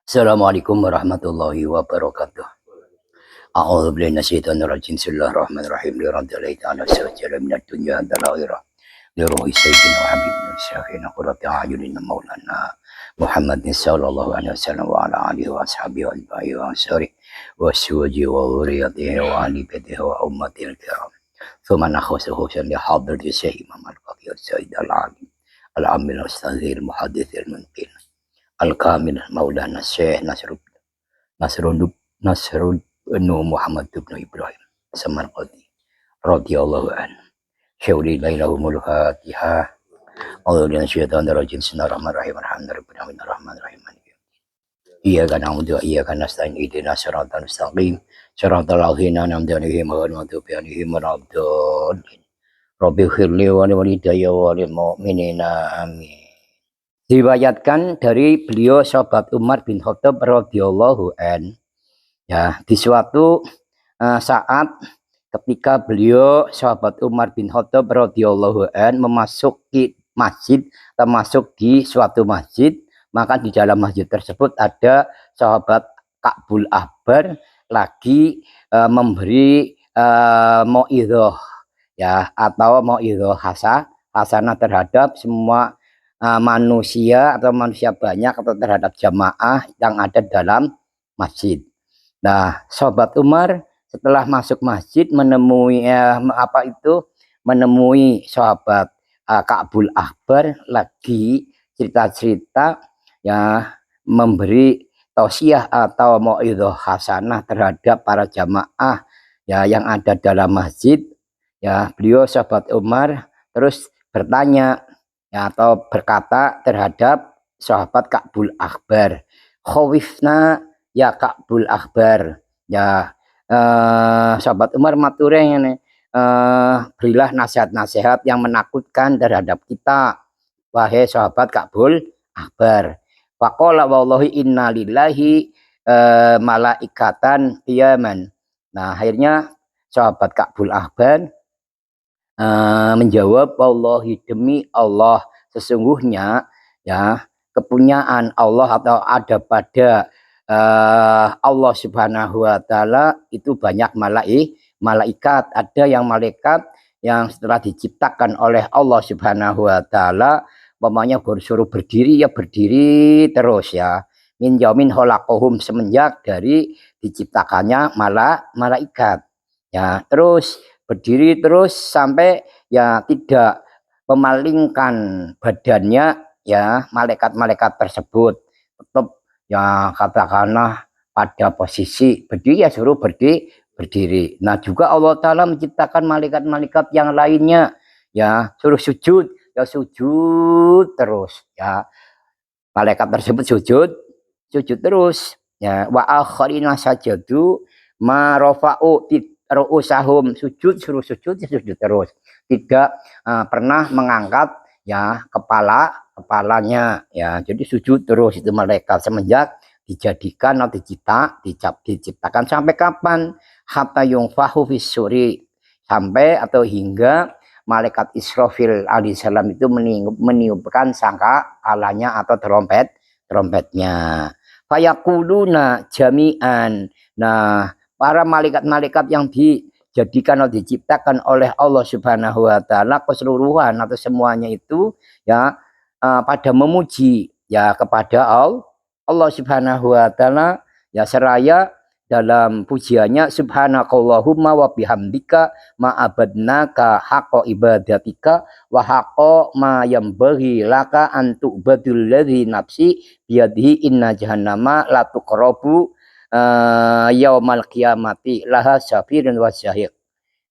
Assalamualaikum warahmatullahi wabarakatuh. A'udzu billahi minasyaitonir rajim. Bismillahirrahmanirrahim. Liradhillahi ta'ala sajala minad dunya hadal akhirah. Liruhi sayyidina wa habibina syafina qurrati a'yunina maulana Muhammadin sallallahu alaihi wasallam wa ala alihi wa ashabihi wa alihi wa ashabihi wa suwaji wa uriyatihi wa ali badihi wa ummatil kiram. Thumma nakhusu khususan li hadrati Syekh Imam Al-Faqih Sayyid Al-Alim Al-Amil Al-Ustadzil Muhadithil Munqin Al-Kamil Maulana Syekh Nasrul Muhammad bin Ibrahim Samarqandi radhiyallahu anhu. Syawli lailahumul Fatihah. A'udzu syaitonir rajim. Bismillahirrahmanirrahim. Alhamdulillahirrahmanirrahim. Iyyaka na'budu wa iyyaka nasta'in. Ihdinas siratal mustaqim. Siratal ladzina an'amta 'alaihim ghairil maghdubi 'alaihim waladdallin. Rabbi ighfirli wa liwalidayya wa lil mu'minina amin. Diriwayatkan dari beliau sahabat Umar bin Khattab radhiyallahu an, ya, di suatu saat ketika beliau sahabat Umar bin Khattab radhiyallahu an memasuki masjid atau masuk di suatu masjid, maka di dalam masjid tersebut ada sahabat Ka'bul Ahbar lagi memberi mau'idhah, ya, atau mau'idhah hasanah terhadap semua manusia atau manusia banyak atau terhadap jamaah yang ada dalam masjid. Nah, sahabat Umar setelah masuk masjid menemui menemui sahabat Ka'bul Ahbar lagi cerita-cerita, ya, memberi tausiah atau mau'idhah hasanah terhadap para jamaah, ya, yang ada dalam masjid. Ya, beliau sahabat Umar terus bertanya, ya, atau berkata terhadap sahabat Ka'bul Ahbar, khawifna ya Ka'bul Ahbar, ya, sahabat Umar matureng, berilah nasihat-nasihat yang menakutkan terhadap kita, wahai sahabat Ka'bul Ahbar. Faqala wallahi inna lillahi malaikatan qiyaman. Nah, akhirnya sahabat Ka'bul Ahbar menjawab, wallahi demi Allah, sesungguhnya, ya, kepunyaan Allah atau ada pada Allah Subhanahu wa taala itu banyak malaikat. Ada yang malaikat yang setelah diciptakan oleh Allah Subhanahu wa taala, umpamanya suruh berdiri, ya berdiri terus, ya, min yaumin khalaqahum, semenjak dari diciptakannya malaikat, ya, terus berdiri terus sampai, ya, tidak memalingkan badannya, ya, malaikat-malaikat tersebut tetap, ya, katakanlah pada posisi berdiri, ya suruh berdiri. Nah, juga Allah Ta'ala menciptakan malaikat-malaikat yang lainnya, ya, suruh sujud, ya sujud terus, ya, malaikat tersebut sujud terus, ya, wa akharina sajadu ma rafa'u ru'usahum, sujud suruh sujud terus, tidak pernah mengangkat, ya, kepalanya, ya, jadi sujud terus itu malaikat semenjak dijadikan atau diciptakan. Sampai kapan? Hatta yungfahu fis-suri, sampai atau hingga malaikat Israfil alaihissalam itu meniupkan sangkakalanya atau trompetnya. Fayaquluna jami'an. Nah, para malaikat-malaikat yang dijadikan atau diciptakan oleh Allah Subhanahu wa taala keseluruhan atau semuanya itu, ya, pada memuji, ya, kepada Allah Subhanahu wa taala, ya, seraya dalam pujiannya, subhanakallahumma wa bihamdika ma abadnaka haqqa ibadatika wa haqqa ma yambaghi laka an tu'badul ladzi nafsi biyadihi inna jahannama la tuqrabu yaumal qiyamati laha syafirun wa syahid.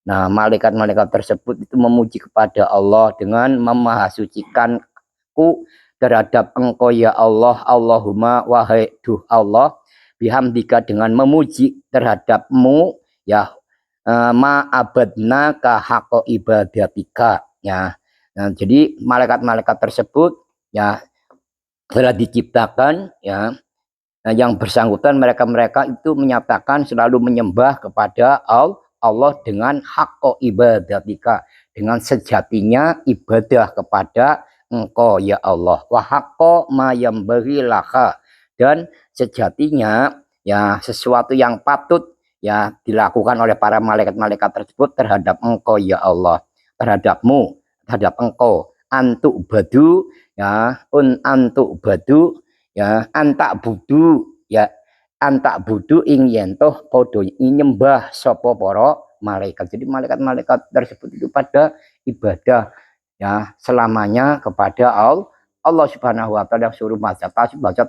Nah, malaikat-malaikat tersebut itu memuji kepada Allah dengan memahasucikanku terhadap Engkau, ya Allah. Allahumma, wahai duh Allah, bihamdika, dengan memuji terhadapmu, ya, ma abadna ka haqqa ibadatika, ya. Nah, jadi malaikat-malaikat tersebut, ya, telah diciptakan, ya. Nah, yang bersangkutan mereka itu menyatakan selalu menyembah kepada Allah dengan haqqo ibadatika, dengan sejatinya ibadah kepada Engkau, ya Allah. Wa haqqo ma yambaghi laka, dan sejatinya ya sesuatu yang patut ya dilakukan oleh para malaikat-malaikat tersebut terhadap engkau ya Allah, terhadapmu, terhadap engkau. Antuk badu ya antuk badu ya antak budu ya antak budu ing yentoh podo nyembah sopo poro malaikat. Jadi malaikat-malaikat tersebut itu pada ibadah ya selamanya kepada Allah Subhanahu wa taala, yang suruh baca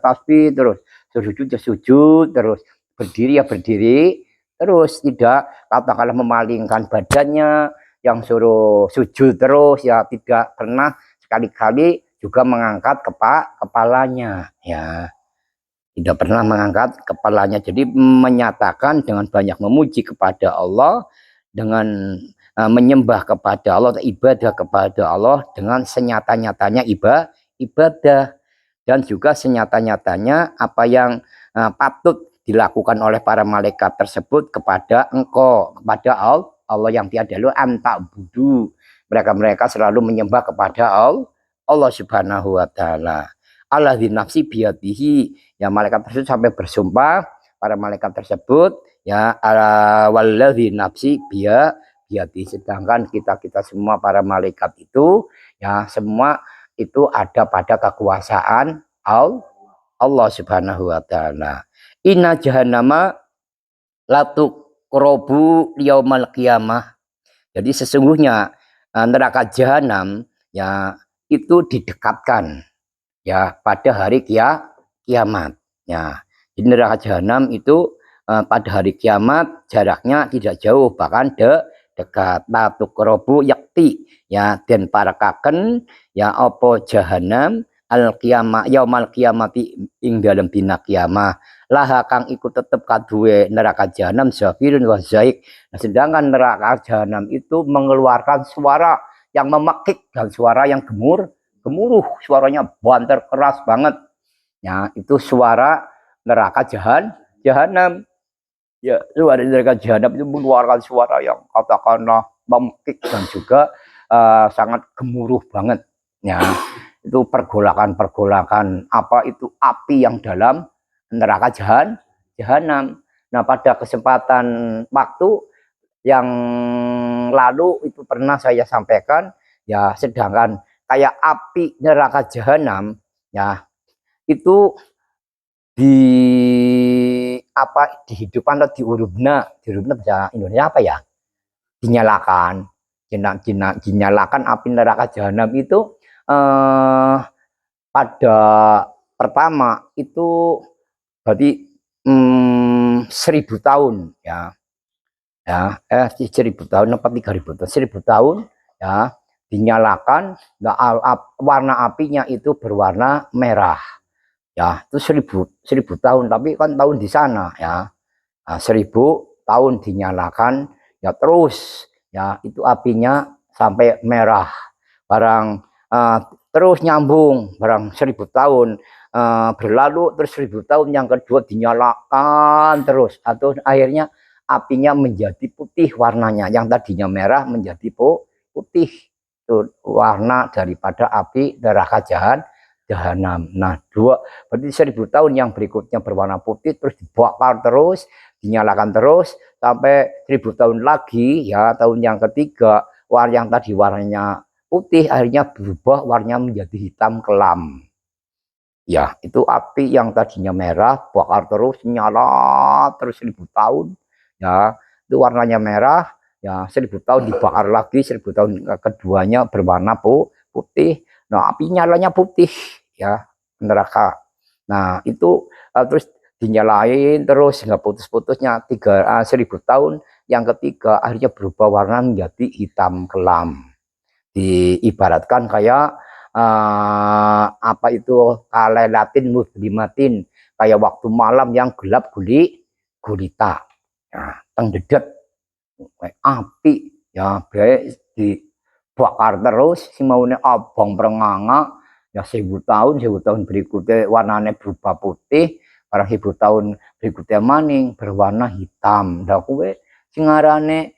tasbih terus, suruh sujud ya sujud terus, berdiri ya berdiri terus, tidak katakanlah memalingkan badannya, yang suruh sujud terus ya tidak pernah sekali-kali juga mengangkat kepalanya ya, tidak pernah mengangkat kepalanya. Jadi menyatakan dengan banyak memuji kepada Allah, dengan menyembah kepada Allah, ibadah kepada Allah dengan senyata-nyatanya ibadah, dan juga senyata-nyatanya apa yang patut dilakukan oleh para malaikat tersebut kepada engkau, kepada Allah yang tiada lu antak budu. Mereka selalu menyembah kepada Allah Subhanahu wa taala. Allah di nafsi biadihi, ya malaikat tersebut sampai bersumpah, para malaikat tersebut ya waladhi nafsi biadi, sedangkan kita semua para malaikat itu ya semua itu ada pada kekuasaan Allah Subhanahu wa taala. Inna jahannama latuk krobu yaumal qiyamah. Jadi sesungguhnya neraka jahanam ya itu didekatkan ya pada hari kiamat ya. Jadi neraka jahanam itu pada hari kiamat jaraknya tidak jauh, bahkan dekat. Latuk krobu yakti ya, dan parakaken ya opo jahanam al kiamah yaumal kiamati ing dalam dina kiamah laha kang ikut tetep kaduwe neraka jahanam zafirun wa zaik. Nah, sedangkan neraka jahanam itu mengeluarkan suara yang memekik dan suara yang gemuruh, suaranya banter keras banget ya, itu suara neraka jahanam ya. Suara neraka jahanam itu mengeluarkan suara yang katakanlah memekik dan juga sangat gemuruh banget ya. Itu pergolakan apa itu api yang dalam neraka jahanam. Nah, pada kesempatan waktu yang lalu itu pernah saya sampaikan ya, sedangkan kayak api neraka jahanam ya itu di apa dihidupkan atau diurubna bahasa Indonesia apa ya, dinyalakan dinyalakan api neraka jahanam itu pada pertama itu berarti 1000 tahun ya 1000 tahun apa 3000 tahun 1000 tahun ya dinyalakan. Nah, warna apinya itu berwarna merah ya, itu 1000 tahun, tapi kan tahun di sana ya. Nah, 1000 tahun dinyalakan ya, terus ya itu apinya sampai merah barang terus nyambung barang 1000 tahun berlalu, terus 1000 tahun yang kedua dinyalakan terus, atau akhirnya apinya menjadi putih warnanya, yang tadinya merah menjadi putih. Itu warna daripada api neraka jahanam. Nah, berarti 1000 tahun yang berikutnya berwarna putih, terus dibakar terus, dinyalakan terus sampai 1000 tahun lagi ya, tahun yang ketiga warna yang tadi warnanya putih akhirnya berubah warnanya menjadi hitam kelam ya. Itu api yang tadinya merah bakar terus nyala terus 1000 tahun ya, itu warnanya merah ya, 1000 tahun dibakar lagi, 1000 tahun keduanya berwarna putih. Nah, api nyalanya putih ya, neraka. Nah, itu terus dinyalain terus nggak putus-putusnya 1000 tahun yang ketiga akhirnya berubah warna menjadi hitam kelam. Diibaratkan kayak apa itu kalailatin muslimatin, kayak waktu malam yang gelap gulita ya, tenggedet api ya, baik dibakar terus si maunya abang perenganga ya, 1000 tahun berikutnya warnanya berubah putih, barang 1000 tahun berikutnya maning berwarna hitam. Dah kue singarane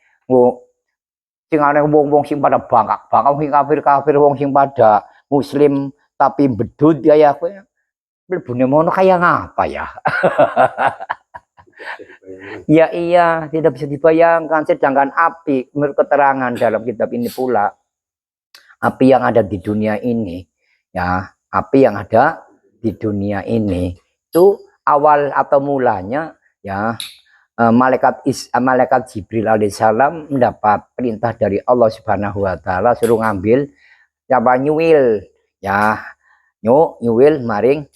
wong-wong sing pada bangkak sing kafir wong sing pada muslim tapi bedut ya kowe mlebune mono kayak ngapa ya? Ya iya, tidak bisa dibayangkan. Sedangkan api, menurut keterangan dalam kitab ini pula, api yang ada di dunia ini, ya, api yang ada di dunia ini itu awal atau mulanya, ya, malaikat Jibril alaihissalam mendapat perintah dari Allah Subhanahu Wa Taala suruh ngambil, siapa nyuwil, ya, nyuwil maring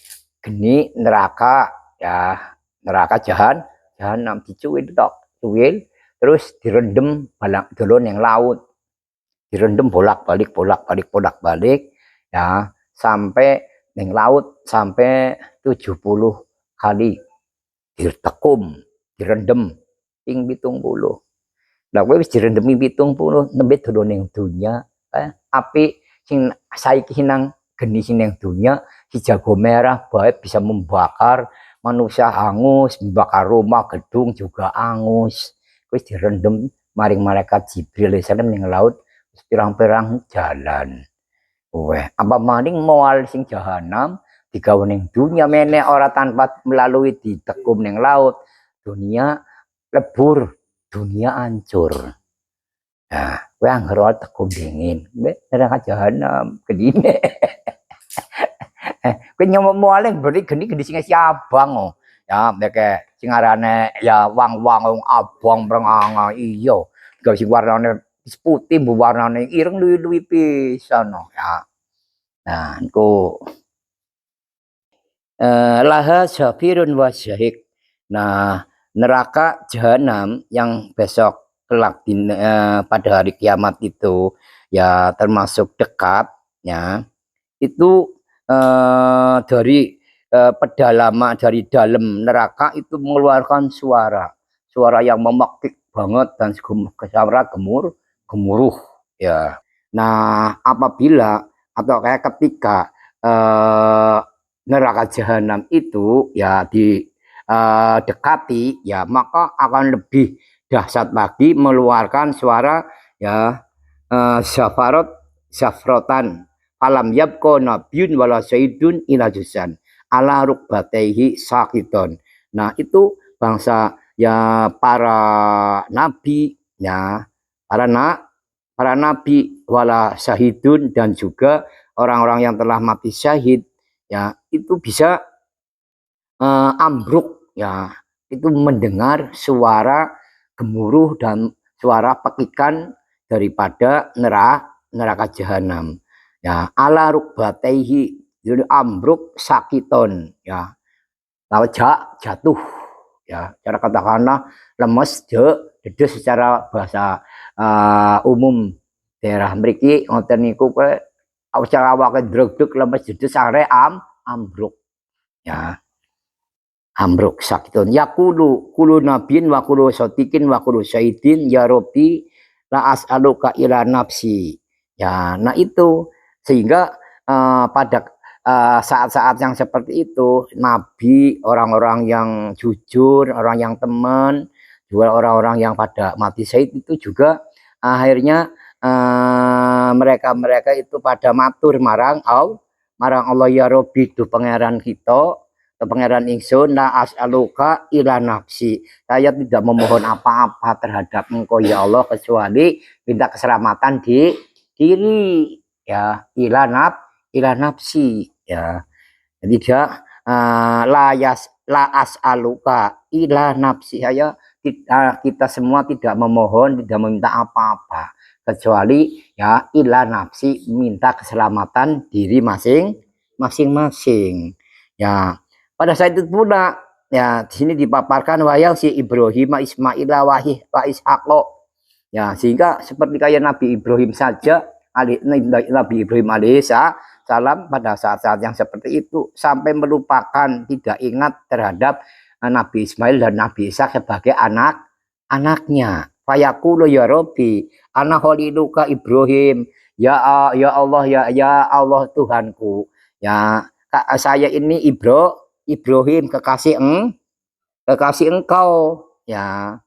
geni neraka, ya, neraka jahanam dicuwil tok, cuwil terus direndam balak dolon yang laut, direndam bolak-balik ya sampai yang laut sampai 70 kali ditekum, direndam ping 70. Lah kowe wis direndam ping 70 nembe dolon ning dunya, api sing saiki nang geni sing ning dunya si jago merah baik bisa membakar manusia angus, membakar rumah gedung juga angus. Wis direndam maring malaikat Jibril alaihissalam ning laut pirang-pirang jalan. Weh, apa maning moal sing jahanam digawe ning dunia meneh ora tanpa melalui ditekum ning laut. Dunia lebur, dunia hancur. Nah, kowe anggere tekum dingin, neraka jahanam kedine. Kowe nyomo moale beri geni sing abang oh. Ya, nek sing arane ya wang-wang abang brenganga iya. Gawe sing warnane putih bu warnane ireng luwi-luwi pisan ya. Nah, engko laha syafirun wa syahik. Nah, neraka jahanam yang besok kelak pada hari kiamat itu ya termasuk dekat ya. Itu dari pedalaman dari dalam neraka itu mengeluarkan suara yang memekik banget dan suara gemuruh ya. Nah, apabila atau kayak ketika neraka jahanam itu ya dekati ya maka akan lebih dahsyat lagi mengeluarkan suara ya syafrotan alam yabko nabiun wala sayyidun ila jusan ala rukbataihi sakiton. Nah itu bangsa ya para nabi ya para nabi wala syahidun dan juga orang-orang yang telah mati syahid ya itu bisa ambruk ya, itu mendengar suara gemuruh dan suara pekikan daripada neraka jahanam ya ala rukbataihi, jadi ambruk sakiton ya, lawan jatuh ya, cara katakanlah lemes dedes secara bahasa umum daerah mriki ngoten niku kowe cara awake dreg-dreg lemes dedes are ambruk ya, ambruk sakitun yaqulu kulu nabiin wa kulu sotikin wa kulu syaitin ya Rabbi la as'aluka ila nafsi ya. Nah itu sehingga pada saat-saat yang seperti itu nabi, orang-orang yang jujur, orang yang teman, juga orang-orang yang pada mati syahid itu juga akhirnya mereka itu pada matur marang Allah ya Rabbi tu pangeran kita, pangeran ingsun la as'aluka ila nafsi. Saya tidak memohon apa-apa terhadap engkau ya Allah kecuali minta keselamatan di diri ya, ila nafsi ya. Jadi dia la as'aluka ila nafsi. Saya kita semua tidak memohon, tidak meminta apa-apa kecuali ya ila nafsi, minta keselamatan diri masing-masing ya. Pada saat itu pula ya di sini dipaparkan wayang si Ibrahim, Ismail, wa Ishaq ya, sehingga seperti kayak Nabi Ibrahim saja, Nabi Ibrahim alaihissalam pada saat-saat yang seperti itu sampai melupakan, tidak ingat terhadap Nabi Ismail dan Nabi Ishaq sebagai anaknya. Fayaqulu ya Rabbi ana khaliluka Ibrahim ya Allah ya Allah Tuhanku ya, saya ini Ibrahim kekasih engkau ya.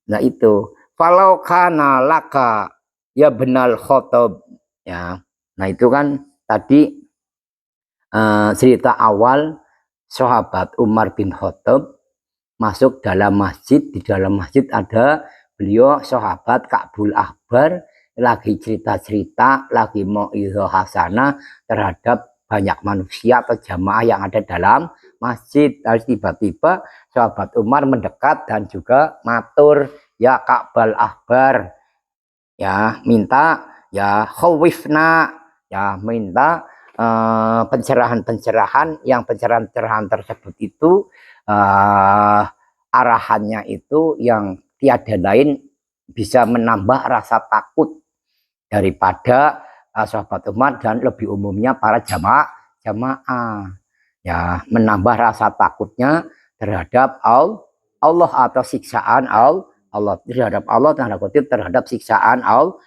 Nah itu falau kana laka ya benal khotob ya. Nah itu kan tadi cerita awal sahabat Umar bin Khattab masuk dalam masjid. Di dalam masjid ada beliau sahabat Ka'bul Ahbar lagi cerita-cerita, lagi mau mau'izah hasanah terhadap banyak manusia atau jamaah yang ada dalam masjid. Lalu tiba-tiba sahabat Umar mendekat dan juga matur, ya Ka'bul Ahbar, ya minta, ya khawifna, ya minta pencerahan-pencerahan, yang pencerahan-pencerahan tersebut itu arahannya itu yang tiada lain bisa menambah rasa takut daripada sahabat Umar dan lebih umumnya para jamaah, ya menambah rasa takutnya terhadap Allah atau siksaan Allah, terhadap Allah, terhadap siksaan Allah.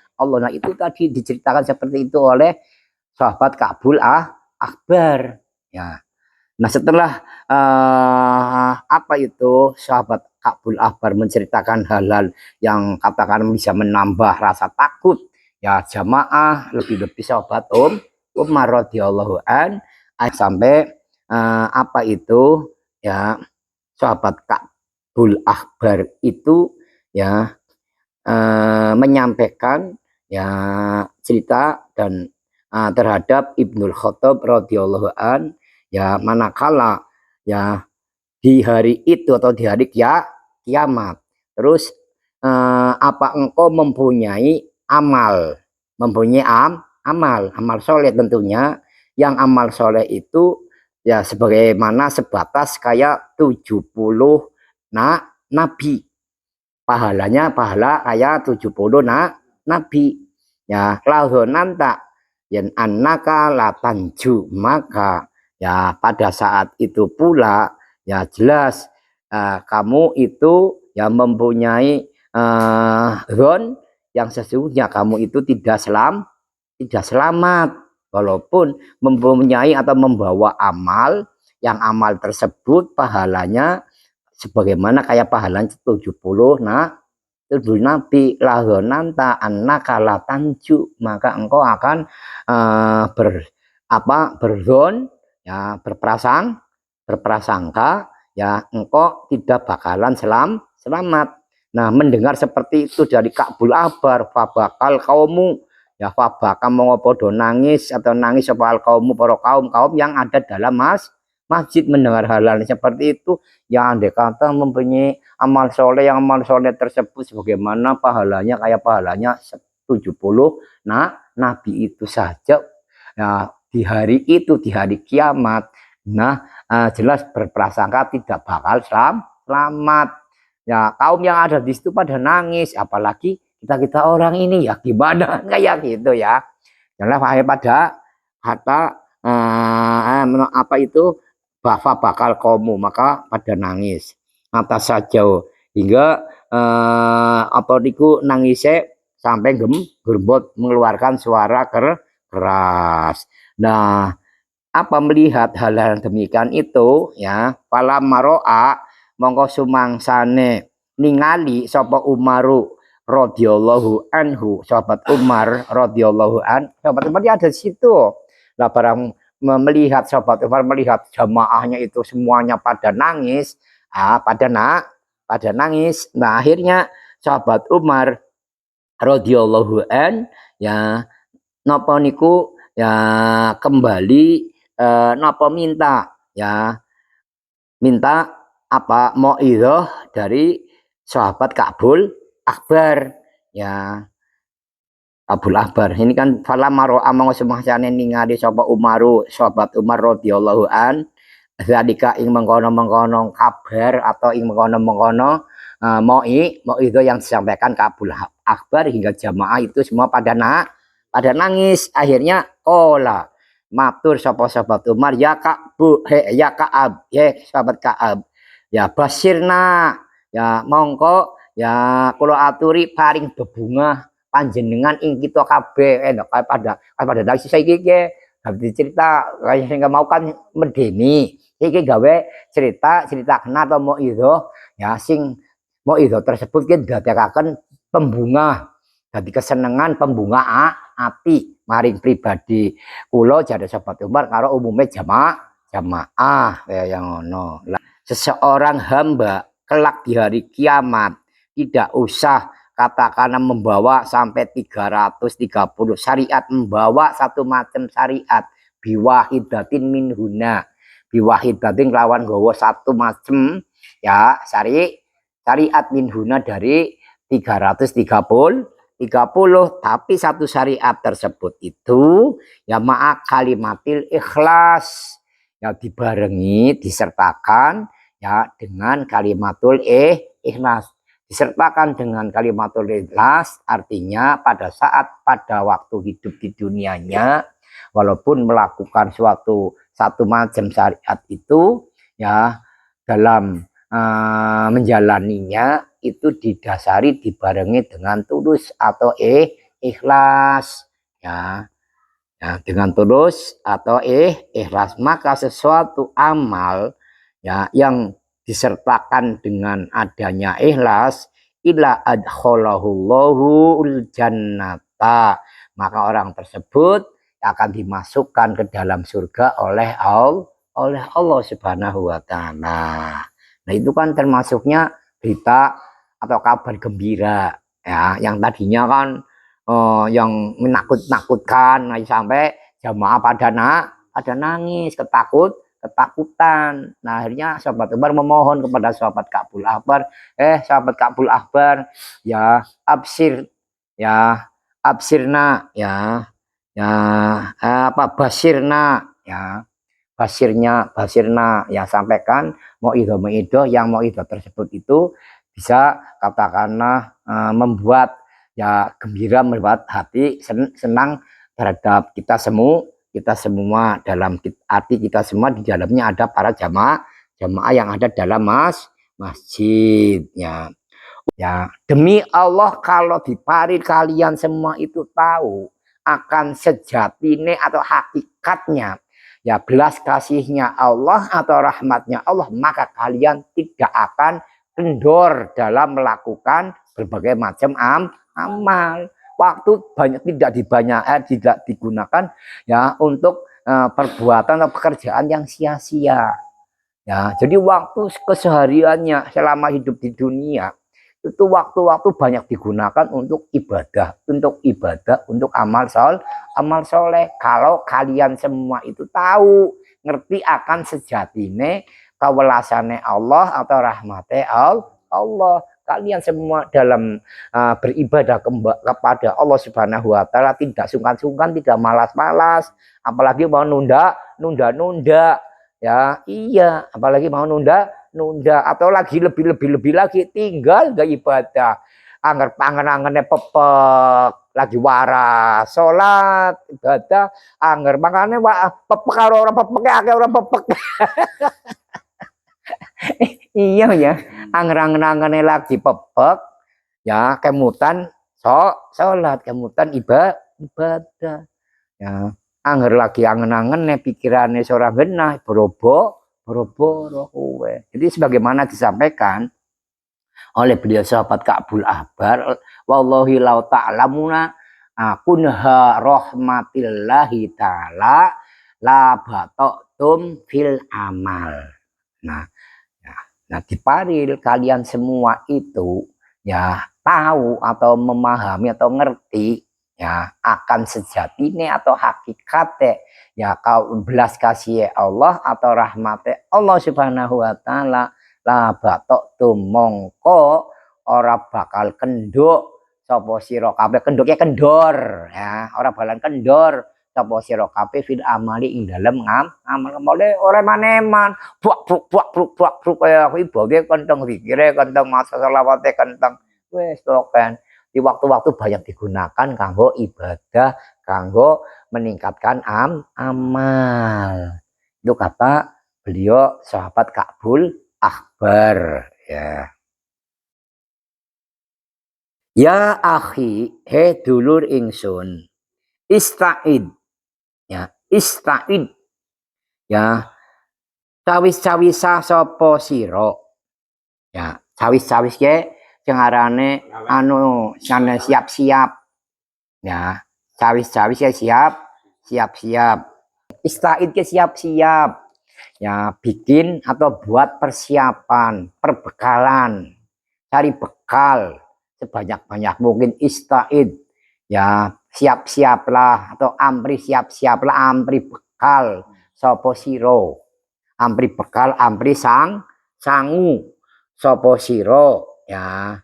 Nah itu tadi diceritakan seperti itu oleh sahabat Ka'bul Ahbar, ya. Nah setelah apa itu sahabat Ka'bul Ahbar menceritakan hal-hal yang katakan bisa menambah rasa takut, ya jamaah, lebih-lebih sahabat Umar radhiyallahu an, sampai apa itu, ya sahabat Ka'bul Ahbar itu ya menyampaikan ya cerita dan terhadap Ibnul Khattab radhiyallahu an, ya manakala ya di hari itu atau di hari kiamat, terus apa engkau mempunyai amal, amal soleh, tentunya yang amal soleh itu ya sebagaimana sebatas kayak 70 nabi, pahalanya pahala kayak 70 nabi, ya lahonan tak yang annaka latanju, maka ya pada saat itu pula ya jelas kamu itu ya mempunyai yang sesungguhnya kamu itu tidak selamat, walaupun mempunyai atau membawa amal, yang amal tersebut pahalanya sebagaimana kayak pahalanya 70 nabi, lahonanta annaka latanju, maka engkau akan berzon, ya berprasangka ya engkau tidak bakalan selamat. Nah mendengar seperti itu dari Ka'bul Ahbar, fabakal kaumu, ya fabakal mengopodo nangis atau nangis soal kaumu, para kaum yang ada dalam masjid mendengar hal-hal seperti itu. Yang andai kata mempunyai amal soleh, yang amal soleh tersebut sebagaimana pahalanya kayak pahalanya 70 nabi itu saja, nah di hari itu, di hari kiamat, nah jelas berprasangka tidak bakal selamat. Ya kaum yang ada di situ pada nangis, apalagi kita orang ini, ya gimana kayak gitu ya. Janganlah pada kata apa itu bakal kaummu, maka pada nangis atas saja hingga apa niku nangisnya sampai gerbot mengeluarkan suara keras. Nah apa melihat hal-hal demikian itu, ya pala maroa mongko sumangsane ningali sapa Umaru radhiyallahu anhu, sahabat Umar radhiyallahu an, sahabat Umar ada di situ. Lah barang melihat sahabat Umar melihat jamaahnya itu semuanya pada nangis, pada nangis. Nah akhirnya sahabat Umar radhiyallahu an ya napa niku ya kembali napa minta apa mau'izah dari sahabat Ka'bul Ahbar, ya Ka'bul Ahbar ini kan fala maro amang semahyane ningali sapa Umaru, sahabat Umar radhiyallahu an, zalika ing mengkono-mengkono kabar atau ing mengkono-mengkono mau'izah yang disampaikan Ka'bul Ahbar hingga jamaah itu semua pada nangis. Akhirnya kola matur sapa sahabat Umar, ya Ka'ab, ya sahabat Ka'ab, ya basirna, ya mongko ya kula aturi paring bebungah panjenengan ing kita kabeh pada nangis saiki iki cerita kaya sing mau kan medeni iki gawe cerita kena atau mau itu ya sing mau itu tersebut ki dadekaken pembungah, jadi kesenangan pembunga ati maring pribadi kula jadi sahabat Umar karo umumnya jamaah jamaah kayak yang ngono. Seseorang hamba kelak di hari kiamat tidak usah katakan membawa sampai 330 syariat, membawa satu macam syariat biwahidatin minhuna, biwahidatin lawan gowo satu macam ya syariat minhuna dari 330 tapi satu syariat tersebut itu ya ma'a kalimatil ikhlas ya dibarengi disertakan ya dengan kalimatul ikhlas, disertakan dengan kalimatul ikhlas artinya pada waktu hidup di dunianya walaupun melakukan satu macam syariat itu ya dalam menjalaninya itu didasari dibarengi dengan tulus atau ikhlas ya. Ya, dengan tulus atau ikhlas maka sesuatu amal ya yang disertakan dengan adanya ikhlas illa adkhalahullahu jannata, maka orang tersebut akan dimasukkan ke dalam surga oleh Allah Subhanahu wa taala. Nah, itu kan termasuknya berita atau kabar gembira ya, yang tadinya kan yang menakut-nakutkan sampai jamaah pada nangis ketakutan. Nah, akhirnya sahabat Akbar memohon kepada sahabat Ka'bul Ahbar, sahabat Ka'bul Ahbar ya absirna ya basirna ya basirna ya, sampaikan mau itu yang mau itu tersebut itu bisa katakanlah membuat ya gembira, membuat hati senang terhadap kita semua dalam arti kita semua di dalamnya ada para jamaah yang ada dalam masjid ya. Demi Allah kalau diparit kalian semua itu tahu akan sejatine atau hakikatnya ya belas kasihnya Allah atau rahmatnya Allah, maka kalian tidak akan kendor dalam melakukan berbagai macam amal. Waktu tidak digunakan ya untuk perbuatan atau pekerjaan yang sia-sia ya. Jadi waktu kesehariannya selama hidup di dunia itu waktu-waktu banyak digunakan untuk ibadah, untuk amal soleh. Kalau kalian semua itu tahu, ngerti akan sejatine kawelasane Allah atau rahmate Allah, kalian semua dalam beribadah kepada Allah Subhanahu wa taala tidak sungkan-sungkan, tidak malas-malas, apalagi mau nunda ya. Iya, apalagi mau nunda atau lagi lebih lagi tinggal gak ibadah, angen-angennya pepek lagi waras sholat ibadah anger makanya pepek karo orang pepek orang pepek iya ya, angen-angennya lagi pepek ya, kemutan sholat, kemutan ibadah ya, anger lagi angen-angennya pikirannya seorang genah boro-boro. Jadi sebagaimana disampaikan oleh beliau sahabat Ka'bul Ahbar, wallahi lau ta'lamuna kunha rahmatillahi ta'ala la bata'tum fil amal. Nah, diparil kalian semua itu ya tahu atau memahami atau ngerti ya akan sejatinya atau hakikatnya ya kau belas kasih Allah atau rahmatnya Allah Subhanahu wa taala la batok mongko ora bakal kenduk sapa sira kabeh, kenduknya kendor ya, ora bakalan kendor sapa sira kabeh fil amali ing dalem amal ora maneman buak kaya aku ibadah kenteng zikire kenteng maca selawate kenteng wis pokoke di waktu-waktu banyak digunakan kanggo ibadah, kanggo meningkatkan amal. Itu kata beliau sahabat Ka'bul Ahbar ya. Ya akhi, he dulur ingsun, ista'id ya, ista'id ya, cawis-cawisa sapa sira ya, cawis-cawis ke cengarane sana siap-siap ya, cawis-cawis ya siap-siap, ista'id ke siap-siap ya bikin atau buat persiapan, perbekalan, cari bekal sebanyak-banyak mungkin. Istaid, ya siap-siaplah, atau amri siap-siaplah, amri bekal sopo siro, amri bekal, amri sangu sopo siro, ya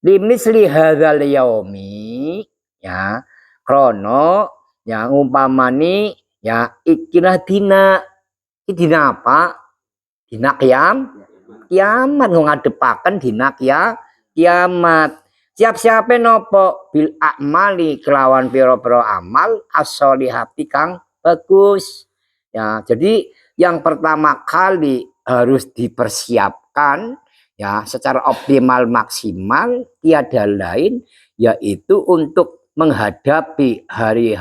limisli hadzal yaumi, ya krono, ya umpamani, ya ikilah dina. Dina apa? Dina kiamat, ngadepaken dina kiamat. Siap-siape nopo? Bil akmali, kelawan piro-piro amal as-sholihati kang bagus. Ya, jadi yang pertama kali harus dipersiapkan ya secara optimal maksimal, tiada lain yaitu untuk menghadapi hari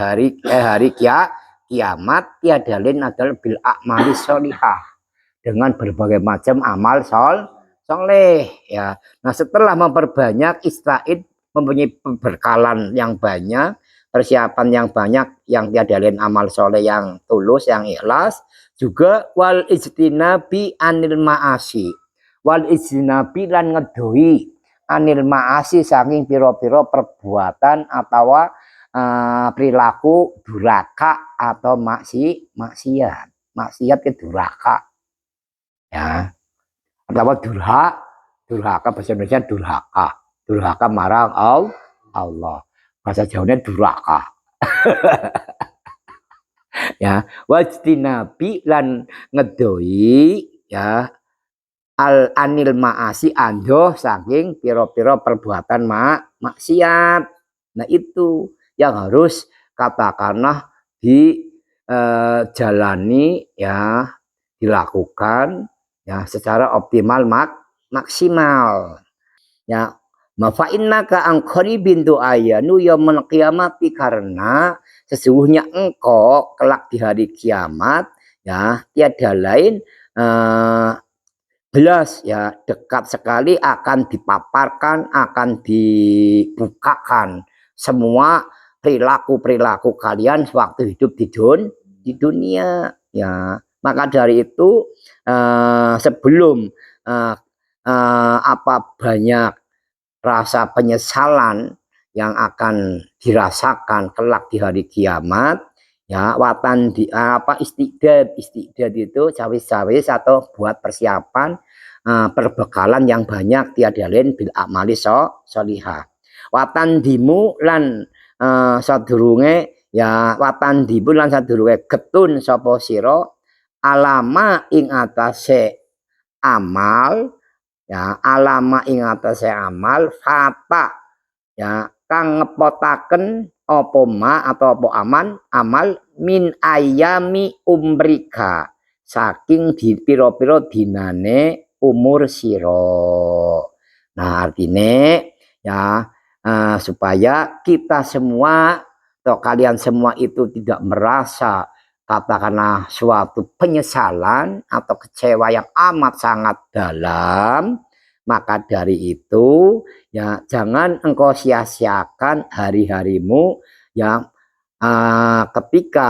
kiamat, tiada lain adalah bil akmali sholihah, dengan berbagai macam amal soleh ya. Nah, setelah memperbanyak istaid, mempunyai perbekalan yang banyak, persiapan yang banyak, yang tiada lain amal soleh yang tulus, yang ikhlas, juga wal ijtinabi anil ma'asi, wal ijtinabi lan ngedoi anil ma'asi, saking piro-piro perbuatan atau perilaku duraka atau maksiat ke duraka ya, atau durhaka bahasa Indonesia durhaka marang Allah, bahasa Jawanya duraka. Ya, wajtinabi lan ngedoi ya al anil maasi, andoh saking piro-piro perbuatan maksiat. Nah, itu yang harus katakanlah dijalani ya, dilakukan ya secara optimal maksimal ya. Mafa'innaka angkori bintu ayanu yaumul qiyamati, karena sesungguhnya engkau kelak di hari kiamat ya tiada lain jelas ya, dekat sekali akan dipaparkan, akan dibukakan semua perilaku kalian waktu hidup di dunia ya. Maka dari itu sebelum banyak rasa penyesalan yang akan dirasakan kelak di hari kiamat ya, watan di istidad itu cawis atau buat persiapan perbekalan yang banyak, tiada lain bil amali sholihah. Watan dimu lan sadurunge ya, watan dimu lan sadurunge getun sapa sira alama ing atase amal ya, alama ing atase amal fata ya kang ngepotaken apa ma atau apa amal min ayami umrika, saking di piro-piro dinane umur siro. Nah, artinya ya supaya kita semua atau kalian semua itu tidak merasa katakanlah suatu penyesalan atau kecewa yang amat sangat dalam, maka dari itu ya jangan engkau sia-siakan hari-harimu ya ketika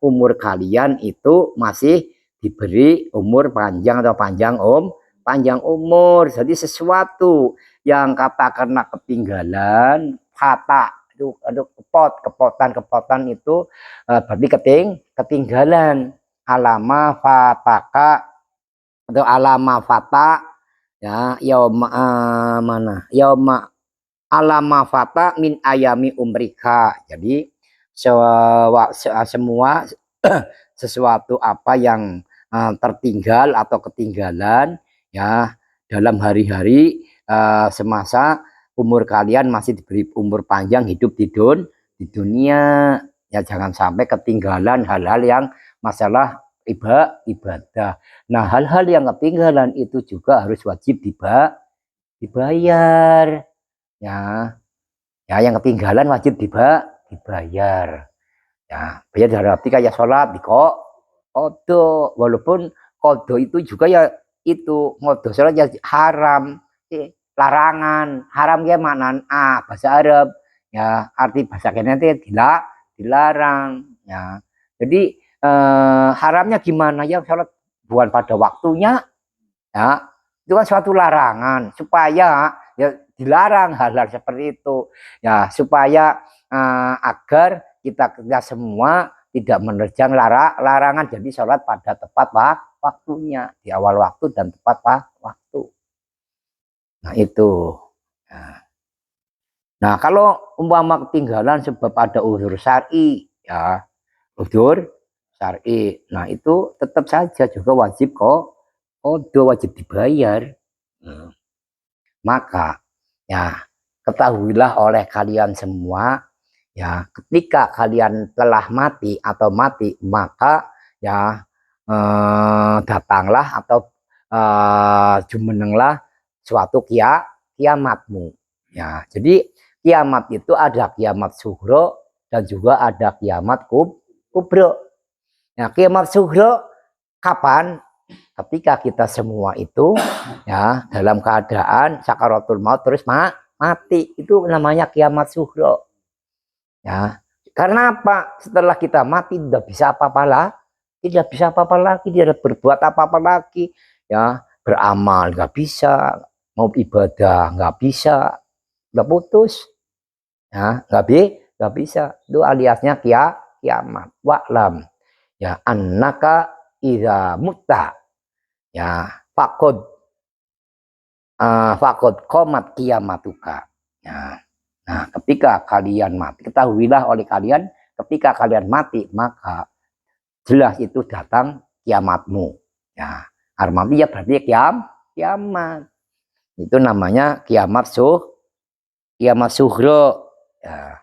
umur kalian itu masih diberi umur panjang atau panjang umur. Jadi sesuatu yang katakanlah ketinggalan, kata kepotan itu berarti ketinggalan. Alama fataka atau alama fata ya, mana yauma alama fata min ayami umrika. Jadi semua sesuatu apa yang tertinggal atau ketinggalan ya dalam hari-hari semasa umur kalian masih diberi umur panjang hidup di dunia ya, jangan sampai ketinggalan hal-hal yang masalah ibadah. Nah, hal-hal yang ketinggalan itu juga harus wajib dibayar ya. Ya, yang ketinggalan wajib dibayar ya. Bayar dari arti kayak sholat di kodo, walaupun kodo itu juga ya itu ngodo sholat ya haram, larangan. Haram ya makna bahasa Arab ya, arti bahasa Indonesia dilarang ya. Jadi haramnya gimana ya, sholat bukan pada waktunya, ya itu kan suatu larangan, supaya ya dilarang hal-hal seperti itu ya, supaya agar kita semua tidak menerjang larangan, jadi sholat pada tepat waktunya, di awal waktu dan tepat waktu. Nah itu. Nah kalau umpama ketinggalan sebab ada uzur syar'i, ya uzur syar'i, nah itu tetap saja juga wajib kok, wajib dibayar. Maka ya ketahuilah oleh kalian semua, ya ketika kalian telah mati atau mati, maka ya datanglah atau jumenenglah suatu kiamatmu. Ya, jadi kiamat itu ada kiamat sughro dan juga ada kiamat kubro. Nah, kiamat sughro kapan? Ketika kita semua itu ya dalam keadaan sakaratul maut terus mati, itu namanya kiamat sughro. Ya, karena apa? Setelah kita mati tidak bisa apa-apa lah, tidak bisa apa-apa lagi, tidak berbuat apa-apa lagi, ya beramal nggak bisa, mau ibadah nggak bisa, nggak putus, ya nggak bisa. Itu aliasnya kiamat. Wa'lam ya annaka idza mutta, ya fakod komat kiamatuka. Ya. Nah, ketika kalian mati, ketahuilah oleh kalian, ketika kalian mati, maka jelas itu datang kiamatmu. Ya, armati ya berarti kiamat. Itu namanya kiamat sughro. Ya.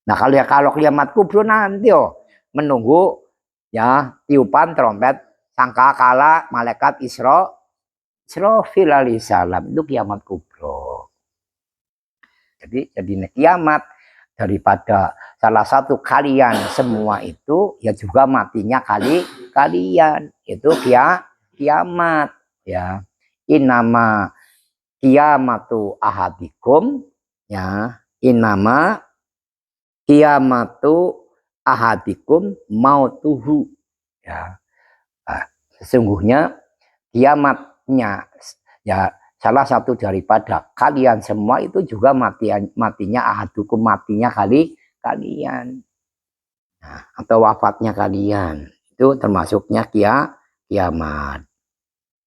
Nah, kalau kiamat kubro nanti menunggu ya tiupan trompet sangkakala malaikat Israfil alaihissalam, itu kiamat kubro. Jadi kiamat daripada salah satu kalian semua itu ya juga matinya kalian, itu kiamat ya. Inama kiamatu ahadikum, ya inama kiamatu ahadikum mautuhu, ya sesungguhnya kiamatnya ya salah satu daripada kalian semua itu juga matinya ahadukum, matinya kalian, nah, atau wafatnya kalian, itu termasuknya kiamat.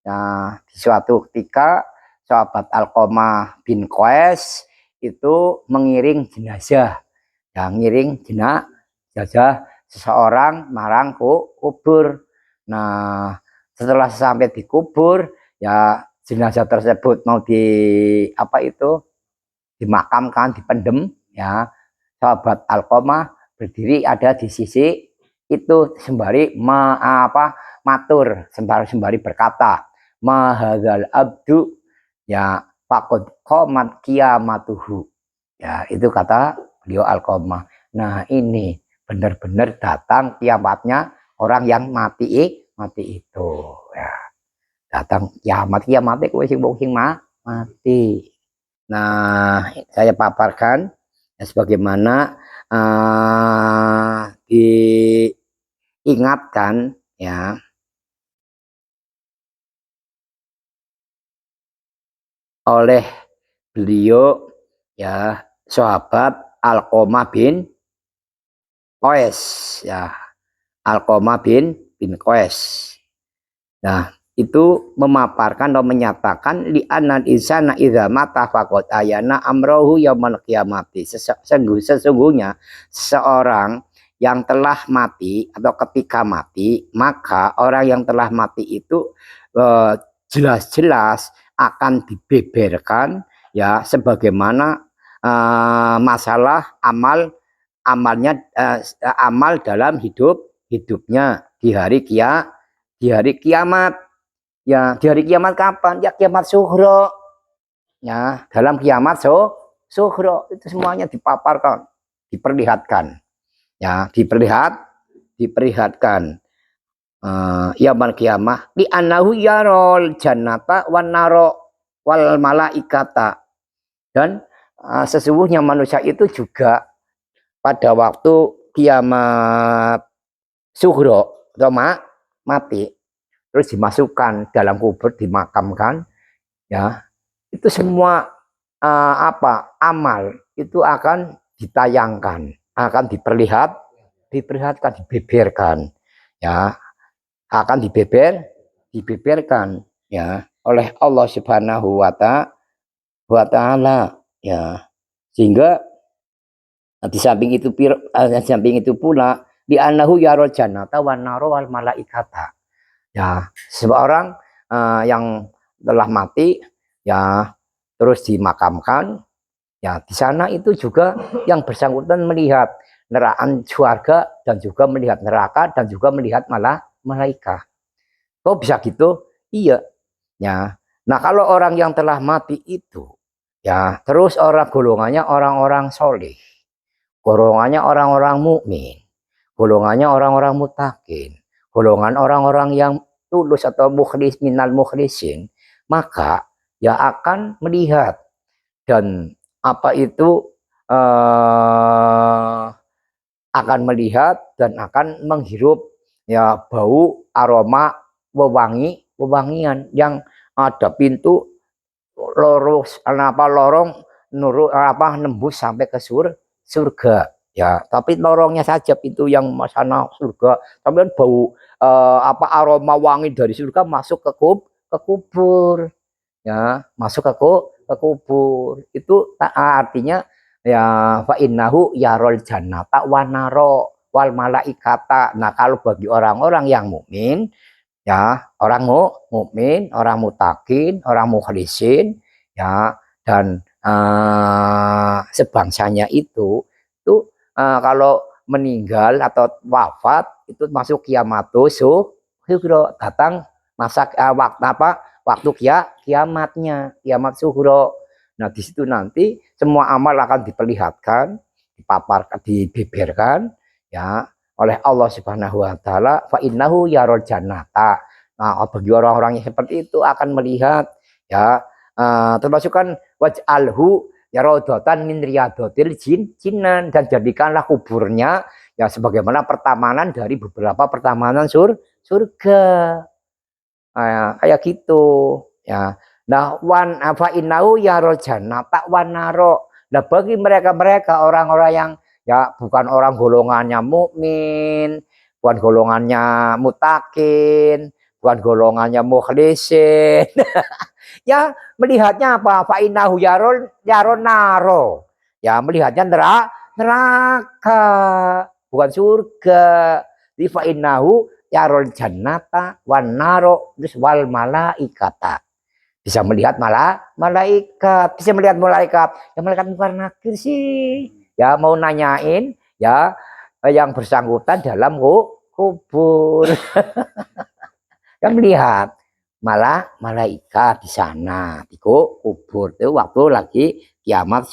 Nah, di suatu ketika sahabat Alqamah bin Qais itu mengiring jenazah, yang ngiring jenazah seseorang marang kubur. Nah, setelah sampai di kubur, ya jenazah tersebut mau dimakamkan, dipendem, ya sahabat Alqamah berdiri ada di sisi itu sembari matur, sembari berkata, mahadzal abdu ya faqad qamat kiamatuhu. Ya, itu kata beliau Alqamah. Nah, ini benar-benar datang kiamatnya orang yang mati itu, ya. Datang kiamat itu sing mati. Nah, saya paparkan ya, sebagaimana diingatkan ya oleh beliau ya sahabat Alqamah bin Qais, ya Alqamah bin Qais. Nah, itu memaparkan atau menyatakan li anal insana idza mata faqad ayana amrohu yaumil qiyamati. Sesungguhnya seorang yang telah mati atau ketika mati, maka orang yang telah mati itu jelas-jelas akan dibeberkan ya, sebagaimana masalah amalnya, amal dalam hidupnya di hari kiamat. Ya, di hari kiamat kapan? Ya kiamat sughro. Ya, dalam kiamat sughro itu semuanya dipaparkan, diperlihatkan. Ya, diperlihatkan. Yaumul kiamah li annahu yarol jannata wan naro wal malaikata. Dan sesungguhnya manusia itu juga pada waktu kiamat sughro atau mati, terus dimasukkan dalam kubur, dimakamkan, ya itu semua amal itu akan ditayangkan, akan diperlihatkan, dibeberkan, ya akan dibeberkan, ya oleh Allah Subhanahu wa taala, ya sehingga di samping itu pula di anahu yarol jannata wan naro wal malaikata, ya seseorang yang telah mati, ya terus dimakamkan, ya di sana itu juga yang bersangkutan melihat neraka surga dan juga melihat neraka dan juga melihat malaikat. Kok bisa gitu? Iya, ya. Nah kalau orang yang telah mati itu, ya terus orang golongannya orang-orang soleh, golongannya orang-orang mukmin, golongannya orang-orang mutakin, golongan orang-orang yang tulus atau mukhlis minal mukhlisin, maka ya akan melihat dan apa itu akan melihat dan akan menghirup ya bau aroma wewangian yang ada pintu lorong nembus sampai ke surga, ya tapi lorongnya saja pintu yang sana surga, tapi kan bau aroma wangi dari surga masuk ke kubur, ya masuk ke kubur itu artinya ya fa innahu yarol jannata wanaro wal malaikata. Nah kalau bagi orang-orang yang mukmin, ya orang mukmin, orang mutakin, orang mukhlisin, ya dan sebangsanya itu kalau meninggal atau wafat itu masuk kiamatus suhro, datang masa waktu waktu kiamatnya, kiamat suhro. Nah di situ nanti semua amal akan diperlihatkan, dipaparkan, dibeberkan, ya oleh Allah Subhanahu wa taala, fa innahu yarul jannata. Nah, bagi orang-orang yang seperti itu akan melihat, ya termasuk kan waj'alhu yarodatan min riyadatil jinan, dan jadikanlah kuburnya ya sebagaimana pertamanan dari beberapa pertamanan surga. Kayak gitu, ya. Nah, fa innahu yarul jannata wan naro. Nah, bagi mereka-mereka orang-orang yang ya bukan orang golongannya mukmin, bukan golongannya mutakin, bukan golongannya mukhlisin. Ya, melihatnya apa? Fa innahu yarul naro. Ya, melihatnya neraka, bukan surga. Di fa innahu yarul jannata wan naro terus wal malaikata. Bisa melihat malaikat, bisa melihat malaikat. Ya malaikat bukan nakir sih. Ya mau nanyain ya yang bersangkutan dalam kubur. Kan melihat malaikat di sana di kubur itu waktu lagi kiamat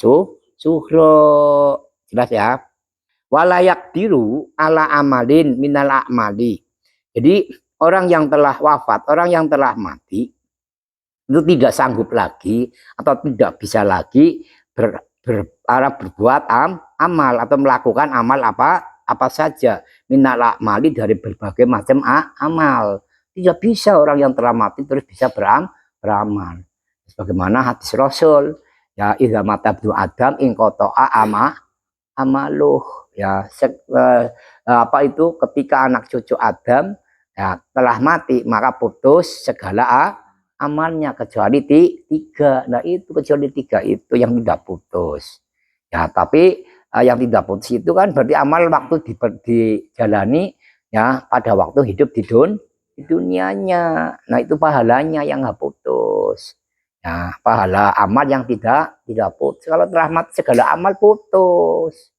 suhro. Jelas ya. Walayak diru ala amalin minal amali. Jadi orang yang telah wafat, orang yang telah mati itu tidak sanggup lagi atau tidak bisa lagi berbuat amal atau melakukan amal apa saja minal amali dari berbagai macam amal. Tidak bisa orang yang telah mati terus bisa beramal. Sebagaimana hadis Rasul, ya idza mata ibnu Adam in qata'a amaluh, ya apa itu ketika anak cucu Adam ya telah mati maka putus segala amalnya kecuali tiga. Nah itu kecuali tiga itu yang tidak putus, ya tapi yang tidak putus itu kan berarti amal waktu dijalani ya pada waktu hidup di dunianya. Nah itu pahalanya yang nggak putus, ya pahala amal yang tidak putus. Kalau telah mati segala amal putus,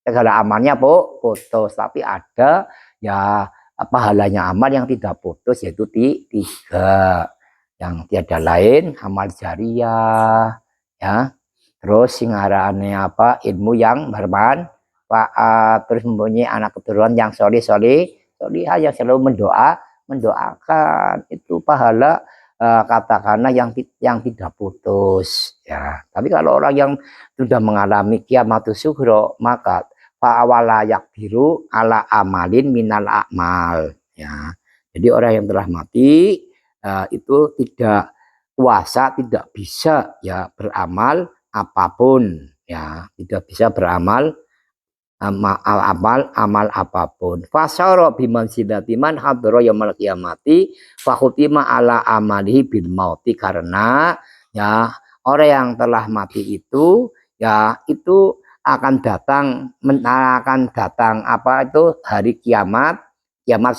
segala amalnya putus, tapi ada ya pahalanya amal yang tidak putus yaitu tiga, yang tiada lain amal jariah, ya terus singarane apa ilmu yang bermanfaat, terus mempunyai anak keturunan yang solihah yang selalu mendoakan, itu pahala katakanlah yang tidak putus, ya. Tapi kalau orang yang sudah mengalami kiamatus sughro maka fa'awala yakdiru ala amalin minal a'mal, ya. Jadi orang yang telah mati itu tidak kuasa, tidak bisa ya beramal apapun, ya, tidak bisa beramal amal apapun. Fasara bimanzilati man hadra yaumil qiyamati fa khutima ala amalihi bil mauti, karena ya orang yang telah mati itu ya itu akan datang apa itu hari kiamat, kiamat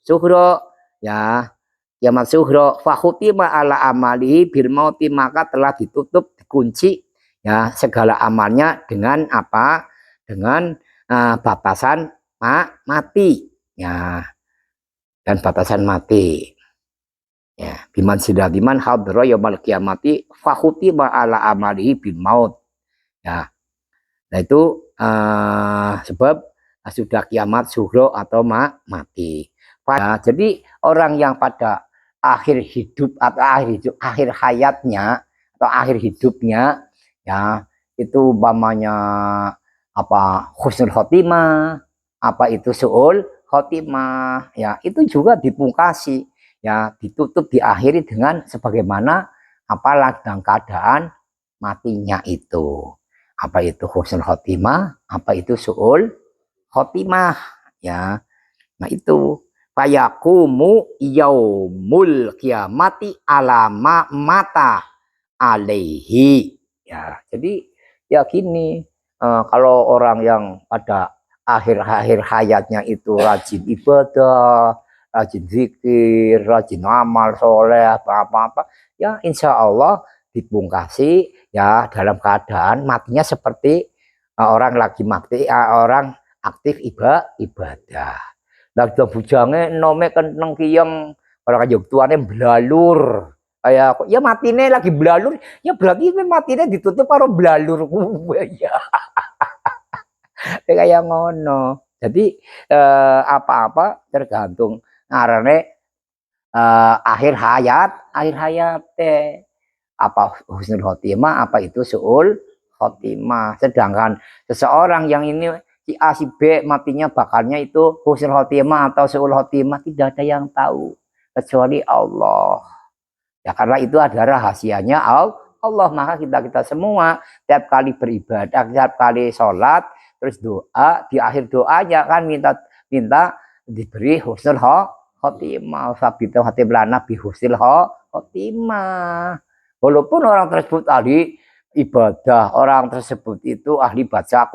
sughra, ya, kiamat sughra. Fa khutima ala amalihi bil mauti, maka telah ditutup, dikunci ya segala amalnya dengan apa? Dengan batasan mati, ya, dan batasan mati, ya. Biman sidadiman hadra yaumil qiyamati fakhuti ala amalihi bil maut, ya. Nah itu sebab sudah kiamat sughra atau mati. Jadi orang yang pada akhir hidup atau akhir hayatnya atau akhir hidupnya, ya, itu umpamanya apa husnul khotimah, apa itu suul khotimah, ya, itu juga dipungkasi, ya, ditutup, diakhiri dengan sebagaimana apa dalam keadaan matinya itu, apa itu husnul khotimah, apa itu suul khotimah, ya. Nah itu fayakumu yaumul kiamati alama mata alaihi, ya. Jadi ya gini, kalau orang yang pada akhir-akhir hayatnya itu rajin ibadah, rajin zikir, rajin amal soleh, apa-apa, ya insya Allah dipungkasi ya dalam keadaan matinya seperti orang lagi mati, orang aktif ibadah. Lah bujange nome keneng kiyeng orang kayuk tuane blalur. Kayak ya matine lagi blalur, ya berarti matine ditutup karo blalur kuwe ya. Kayak ngono. Jadi apa-apa tergantung ngarane akhir hayat apa husnul khotimah, apa itu suul khotimah. Sedangkan seseorang yang ini si A si B matinya bakalnya itu husnul khotimah atau suul khotimah, tidak ada yang tahu kecuali Allah. Ya karena itu adalah rahasianya Allah. Maka kita semua tiap kali beribadah, tiap kali sholat, terus doa, di akhir doanya kan minta diberi husnul khotimah. Sabitu hati belana bi husnul khotimah. Walaupun orang tersebut ahli ibadah, orang tersebut itu ahli baca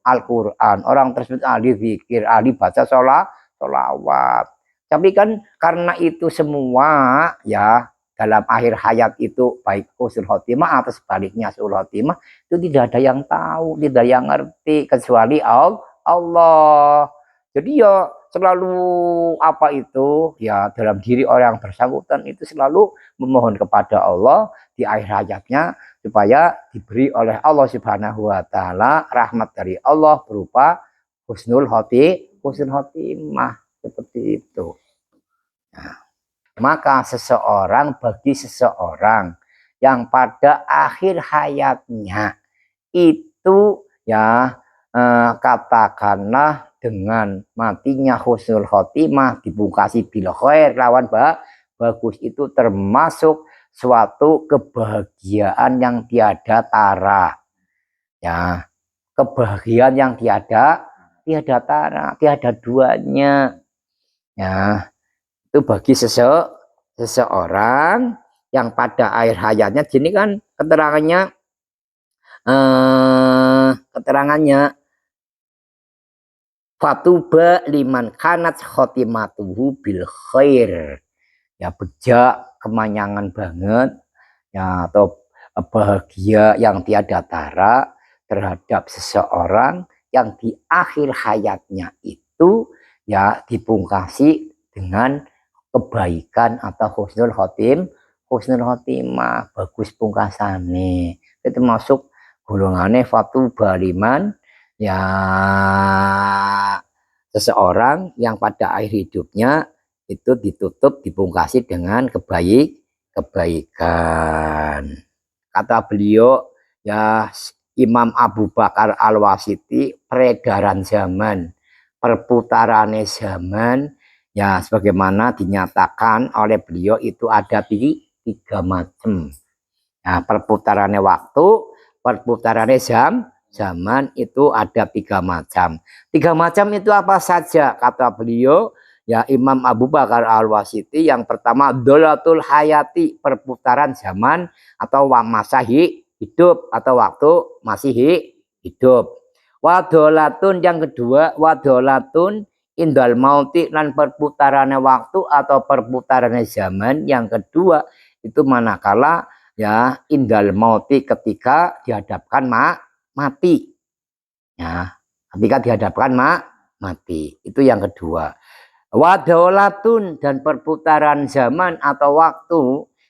Al-Quran, orang tersebut ahli zikir, ahli baca sholawat. Tapi kan karena itu semua ya dalam akhir hayat itu baik husnul khotimah atau sebaliknya suul khotimah, itu tidak ada yang tahu, tidak ada yang ngerti kecuali Allah. Jadi ya selalu apa itu ya dalam diri orang yang bersangkutan itu selalu memohon kepada Allah di akhir hayatnya supaya diberi oleh Allah Subhanahu wa taala rahmat dari Allah berupa husnul khotimah seperti itu. Nah, maka bagi seseorang yang pada akhir hayatnya itu ya katakanlah dengan matinya husnul khotimah dipungkasi bil khair lawan bagus, itu termasuk suatu kebahagiaan yang tiada tara, ya, kebahagiaan yang tiada tara, tiada duanya, ya. Itu bagi seseorang yang pada akhir hayatnya, gini kan keterangannya fatuba liman kanat khotimatuhu bil khair, ya, bejak kemanyangan banget ya atau bahagia yang tiada tara terhadap seseorang yang di akhir hayatnya itu ya dipungkasi dengan kebaikan atau husnul khotimah, bagus pungkasane. Itu masuk golongannya fatu baliman ya seseorang yang pada akhir hidupnya itu ditutup, dipungkasi dengan kebaikan. Kata beliau ya Imam Abu Bakar Al-Wasiti, peredaran zaman, perputarannya zaman, ya sebagaimana dinyatakan oleh beliau itu ada tiga macam. Nah, perputarannya waktu, perputarannya zaman itu ada tiga macam. Tiga macam itu apa saja? Kata beliau, ya Imam Abu Bakar Al-Wasiti, yang pertama dolatul hayati, perputaran zaman atau masa hidup atau waktu masih hidup. Wadolatun yang kedua, wadolatun indal mauti, dan perputarannya waktu atau perputarannya zaman yang kedua itu manakala ya indal mauti, ketika dihadapkan mati, ya ketika dihadapkan mati, itu yang kedua. Wadolatun, dan perputaran zaman atau waktu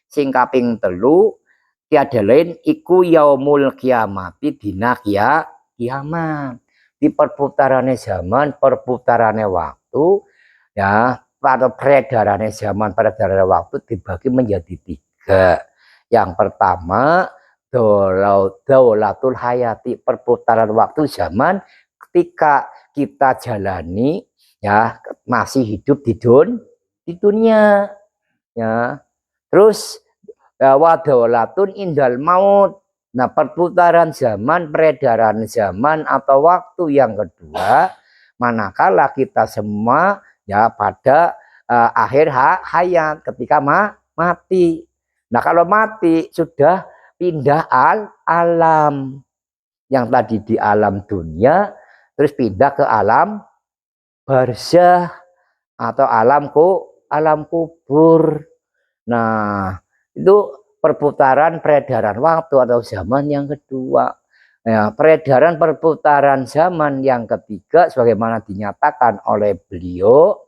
sing kaping telu tiada lain iku yaumul kiamat, dina kiamat. Di perputarannya zaman, perputarannya waktu, ya pada peredarannya zaman, peredarannya waktu dibagi menjadi tiga. Yang pertama daulatul hayati, perputaran waktu zaman ketika kita jalani, ya masih hidup di dunia, ya. Terus wadaulatun indal maut, nah perputaran zaman, peredaran zaman atau waktu yang kedua manakala kita semua ya pada akhir hayat, ketika mati. Nah kalau mati sudah pindah alam, yang tadi di alam dunia terus pindah ke alam barzah atau alam kubur. Nah, itu perputaran peredaran waktu atau zaman yang kedua. Ya, peredaran perputaran zaman yang ketiga sebagaimana dinyatakan oleh beliau,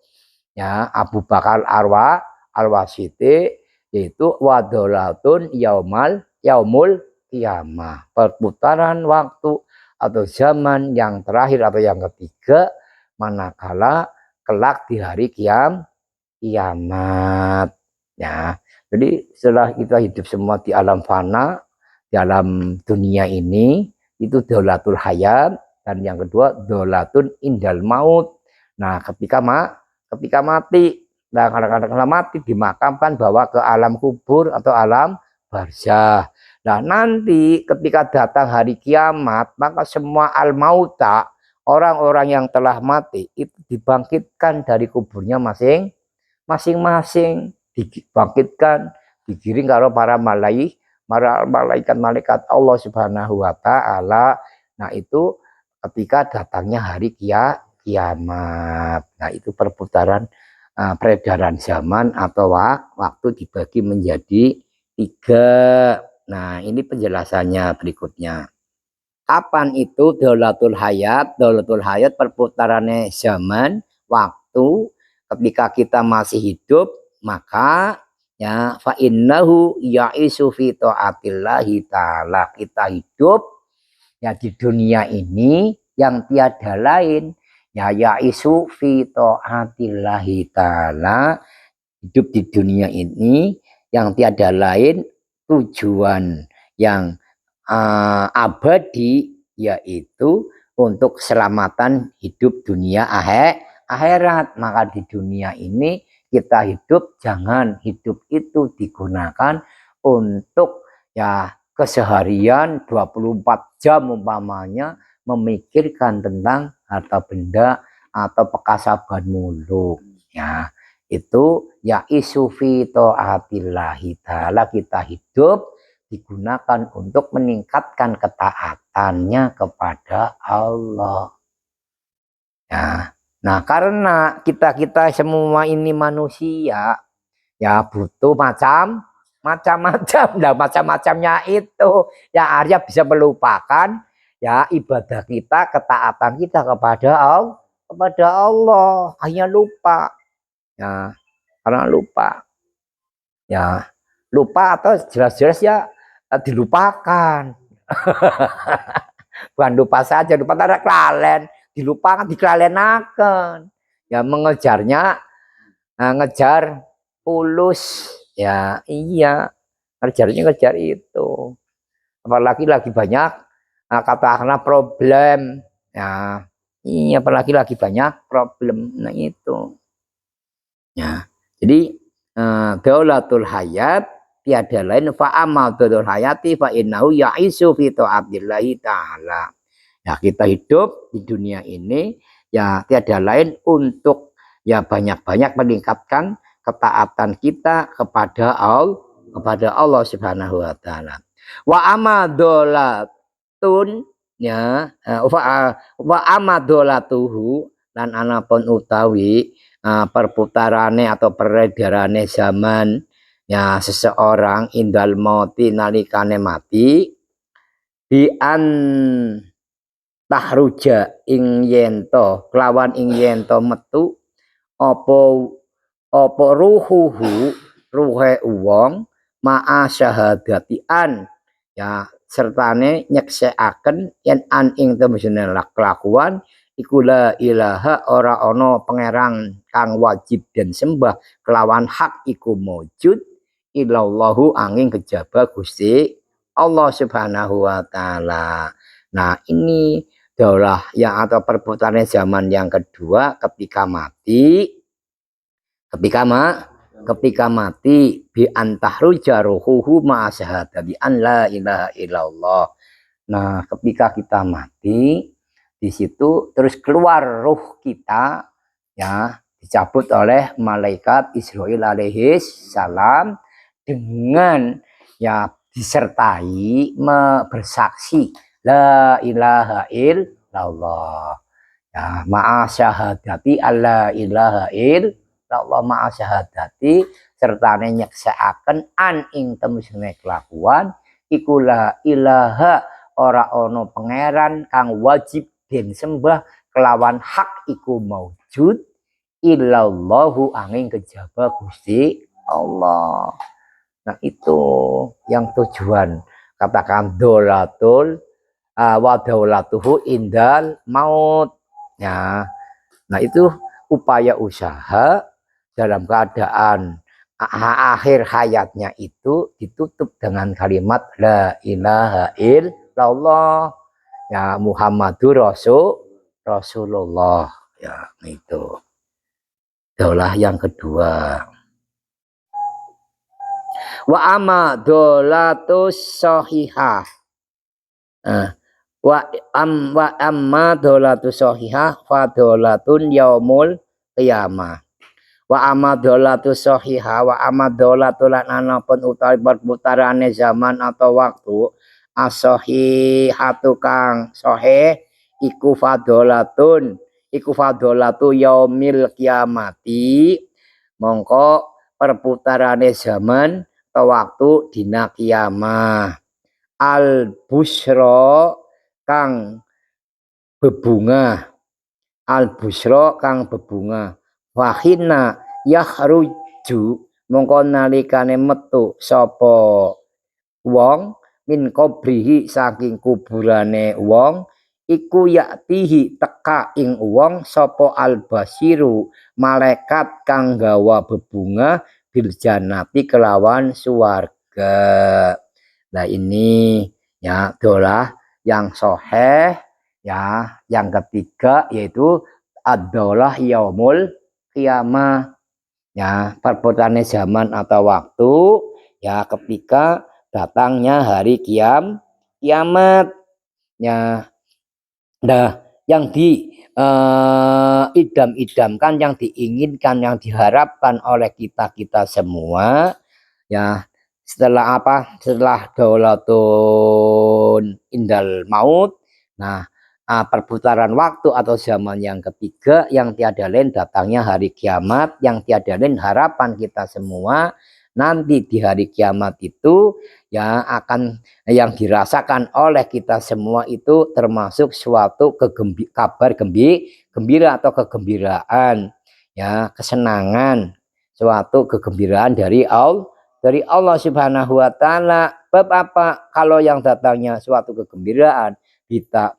ya Abu Bakar Al-Wasiti, yaitu wadolatun yaumul kiamah, perputaran waktu atau zaman yang terakhir atau yang ketiga manakala kelak di hari kiamat, ya. Jadi setelah kita hidup semua di alam fana, di alam dunia ini, itu dolatul hayat, dan yang kedua dolatun indal maut. Nah ketika mati, nah kadang-kadang mati dimakamkan bawa ke alam kubur atau alam barzah. Nah nanti ketika datang hari kiamat, maka semua al-mauta, orang-orang yang telah mati itu dibangkitkan dari kuburnya masing-masing, dibangkitkan, digiring kalau para malaikat Allah Subhanahu wa taala. Nah, itu ketika datangnya hari kiamat. Nah, itu perputaran peredaran zaman atau waktu dibagi menjadi tiga. Nah, ini penjelasannya berikutnya. Kapan itu daulatul hayat? Daulatul hayat perputarannya zaman, waktu ketika kita masih hidup, maka ya fa innahu ya'isu fi taatillahi ta'ala. Kita hidup ya di dunia ini yang tiada lain ya ya'isu fi taatillahi ta'ala. Hidup di dunia ini yang tiada lain tujuan yang abadi, yaitu untuk keselamatan hidup dunia akhirat. Maka di dunia ini kita hidup, jangan hidup itu digunakan untuk ya keseharian 24 jam umpamanya memikirkan tentang harta benda atau pekasaban muluk, ya. Itu ya isu fi taatillahi ta'ala, kita hidup digunakan untuk meningkatkan ketaatannya kepada Allah, ya. Nah karena kita semua ini manusia, ya butuh macam-macam. Nah macam-macamnya itu ya Arya bisa melupakan ya ibadah kita, ketaatan kita kepada Allah, hanya lupa, ya, karena lupa, ya lupa atau jelas-jelas ya dilupakan. Bukan lupa saja, lupa ada kelalen, dilupakan, dikelalenakan, ya mengejarnya, ngejar fulus, ya iya, ngejar itu. Apalagi lagi banyak katakanlah problem, ya ini apalagi lagi banyak problem, nah itu ya. Jadi daulatul hayat tiada lain fa amal daulatul hayati fa innahu ya'isu fi ta'atillahi ta'ala. Ya kita hidup di dunia ini ya tiada lain untuk ya banyak-banyak meningkatkan ketaatan kita kepada Allah Subhanahu wa taala. Wa amadolatun ya wa amadolatuhu lan anapun utawi perputarane atau peredarane zaman ya seseorang indal mati nalikane mati bi an tahruja ing yento kelawan ing yento metu apa ruhuhu ruhe wong ma'a syahadatian ya sertane nyekseaken yen an ing temene kelakuan iku la ilaha ora ana pangeran kang wajib den sembah kelawan hak iku maujud illallahu angin kejaba Gusti Allah Subhanahu wa taala. Nah, ini daulah yang atau perputaran zaman yang kedua ketika mati ketika mati bi antahruja ruhuhu ma syahadati an la ilaha illallah. Nah, ketika kita mati di situ terus keluar ruh kita ya dicabut oleh malaikat Israil alaihi salam dengan ya disertai bersaksi la ilaha illallah ya ma'a syahadati alla ilaha illallah ma'a syahadati serta nyeksaaken an ing temusne kelakuan iku la ilaha ora ono pangeran kang wajib den sembah kelawan hak iku maujud illallahu angin kejaba Gusti Allah. Nah itu yang tujuan katakan dolatul wa daulatuhu indal maut ya. Nah itu upaya usaha dalam keadaan akhir hayatnya itu ditutup dengan kalimat la ilaha illallah ya Muhammadur Rasulullah ya. Itu daulah yang kedua. Wa amma dolatus sahihah wa amma dolatus sahihah fa dolatun yaumul qiyamah wa amma dolatus sahihah wa amma dolatul anapun utawi perputarane zaman atau waktu as-sahihatu kang sahih iku fadolatu yaumil kiamati mongko perputarane zaman atau waktu dina kiamah al busra kang bebunga wahina yahruju mongko nalikane metu sapa wong min qabrihi saking kuburane wong iku yaktihi teka ing wong sapa al basiru malaikat kang gawa bebunga bil jannati kelawan suwarga. Nah ini ya dolah yang soheh ya yang ketiga yaitu ad-daulah yaumul qiyamah ya perputaran zaman atau waktu ya ketika datangnya hari kiamat ya. Nah yang idam-idamkan yang diinginkan yang diharapkan oleh kita semua ya setelah daulatun indal maut. Nah perputaran waktu atau zaman yang ketiga yang tiada lain datangnya hari kiamat yang tiada lain harapan kita semua nanti di hari kiamat itu ya akan yang dirasakan oleh kita semua itu termasuk suatu kabar gembira atau kegembiraan ya kesenangan suatu kegembiraan dari Allah Subhanahu wa taala. Bab apa kalau yang datangnya suatu kegembiraan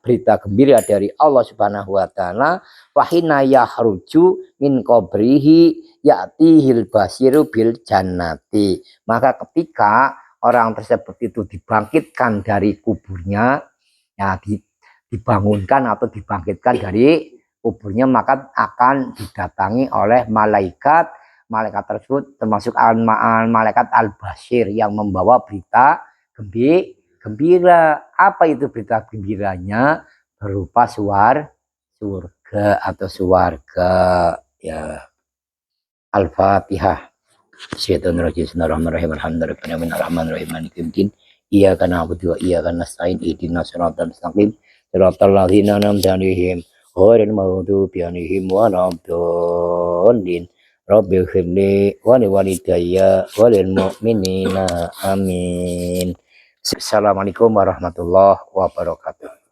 berita gembira dari Allah Subhanahu wa taala wahina yahruju min qabrihi ya'tihil basiru bil jannati maka ketika orang tersebut itu dibangkitkan dari kuburnya ya dibangunkan atau dibangkitkan dari kuburnya, maka akan didatangi oleh malaikat. Malaikat tersebut termasuk malaikat al-Bashir yang membawa berita gembira. Apa itu berita gembiranya? Berupa surga atau suarga. Ya, Al-Fatihah. Bismillahirrahmanirrahim. Alhamdulillahirrahmanirrahim. Maliki yaumiddin. Iyyaka na'budu wa iyyaka nasta'in. Ihdinas siratal mustaqim. Siratal ladzina an'amta 'alaihim ghairil maghdubi 'alaihim waladdallin. Rabbil firli wa liwalidayya wa lil mu'minina. Amin. Assalamualaikum warahmatullahi wabarakatuh.